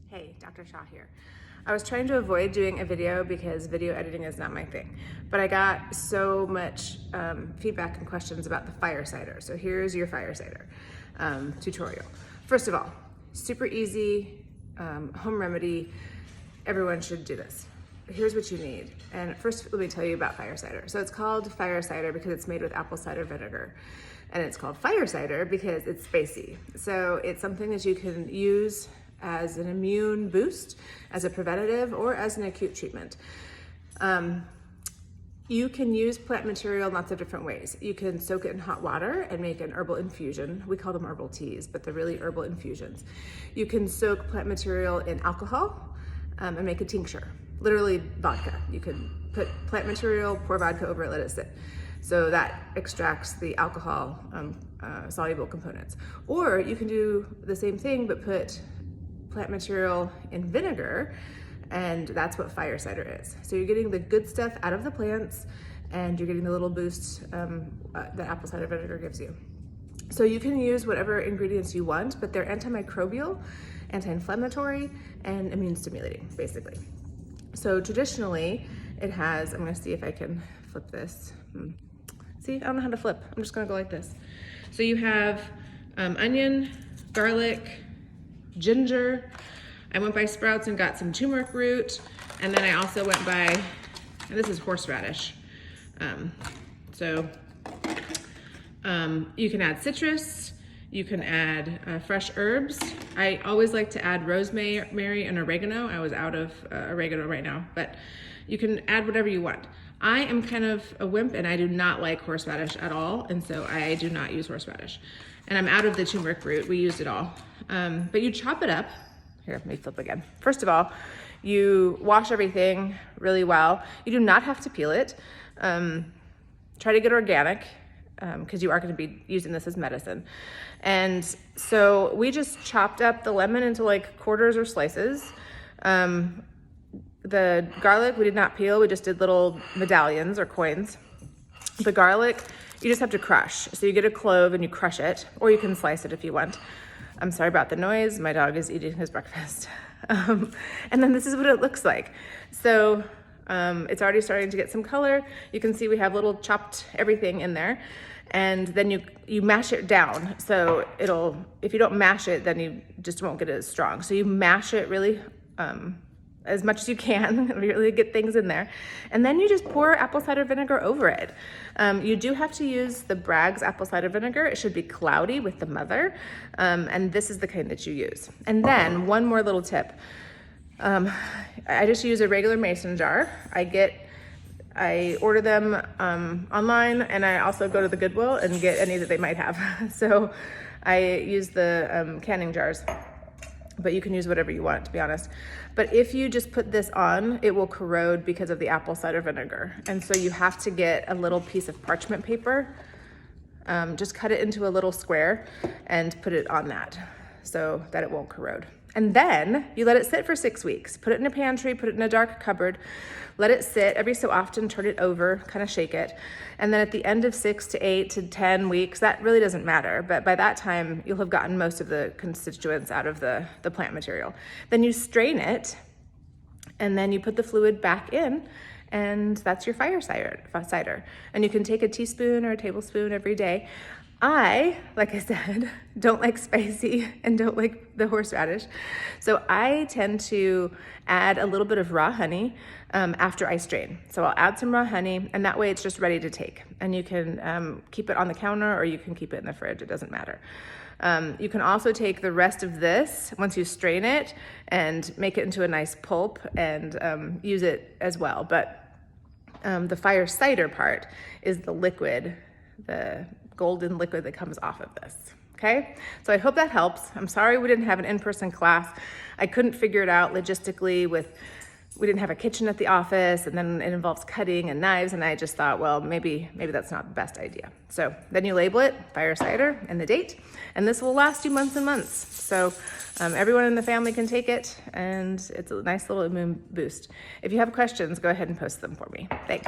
Hey, Dr. Shaw here. I was trying to avoid doing a video because video editing is not my thing, but I got so much feedback and questions about the fire cider. So here's your fire cider tutorial. First of all, super easy, home remedy. Everyone should do this. Here's what you need. And first, let me tell you about fire cider. So it's called fire cider because it's made with apple cider vinegar. And it's called fire cider because it's spicy. So it's something that you can use as an immune boost, as a preventative, or as an acute treatment. You can use plant material in lots of different ways. You can soak it in hot water and make an herbal infusion. We call them herbal teas, but they're really herbal infusions. You can soak plant material in alcohol and make a tincture, literally vodka. You can put plant material, pour vodka over it, let it sit. So that extracts the alcohol soluble components. Or you can do the same thing, but put plant material in vinegar, and that's what fire cider is. So you're getting the good stuff out of the plants, and you're getting the little boost that apple cider vinegar gives you. So you can use whatever ingredients you want, but they're antimicrobial, anti-inflammatory, and immune stimulating, basically. So traditionally, it has, I'm gonna see if I can flip this. See, I don't know how to flip. I'm just gonna go like this. So you have onion, garlic, ginger. I went by Sprouts and got some turmeric root, and then I also went by, and this is horseradish. You can add citrus, you can add fresh herbs. I always like to add rosemary and oregano. I was out of oregano right now, but you can add whatever you want. I am kind of a wimp and I do not like horseradish at all, and so I do not use horseradish. And I'm out of the turmeric root, we used it all. But you chop it up. Here, let me flip again. First of all, you wash everything really well. You do not have to peel it. Try to get organic because you are going to be using this as medicine. And so we just chopped up the lemon into like quarters or slices. The garlic we did not peel, we just did little medallions or coins. The garlic, you just have to crush. So you get a clove and you crush it, or you can slice it if you want. I'm sorry about the noise, my dog is eating his breakfast. And then this is what it looks like. So it's already starting to get some color. You can see we have little chopped everything in there. And then you mash it down. So if you don't mash it, then you just won't get it as strong. So you mash it really as much as you can, really get things in there. And then you just pour apple cider vinegar over it. You do have to use the Bragg's apple cider vinegar. It should be cloudy with the mother. And this is the kind that you use. And then one more little tip. I just use a regular mason jar. I order them online, and I also go to the Goodwill and get any that they might have. So I use the canning jars. But you can use whatever you want, to be honest. But if you just put this on, it will corrode because of the apple cider vinegar. And so you have to get a little piece of parchment paper, just cut it into a little square and put it on that so that it won't corrode. And then you let it sit for 6 weeks. Put it in a pantry, put it in a dark cupboard, let it sit. Every so often, turn it over, kind of shake it. And then at the end of 6 to 8 to 10 weeks, that really doesn't matter, but by that time, you'll have gotten most of the constituents out of the plant material. Then you strain it, and then you put the fluid back in, and that's your fire cider. And you can take a teaspoon or a tablespoon every day. I, like I said, don't like spicy and don't like the horseradish. So I tend to add a little bit of raw honey after I strain. So I'll add some raw honey, and that way it's just ready to take. And you can keep it on the counter or you can keep it in the fridge, it doesn't matter. You can also take the rest of this, once you strain it, and make it into a nice pulp and use it as well. But the fire cider part is the liquid, the golden liquid that comes off of this, okay? So I hope that helps. I'm sorry we didn't have an in-person class. I couldn't figure it out logistically we didn't have a kitchen at the office, and then it involves cutting and knives, and I just thought, well, maybe that's not the best idea. So then you label it, fire cider, and the date, and this will last you months and months. So everyone in the family can take it, and it's a nice little immune boost. If you have questions, go ahead and post them for me. Thanks.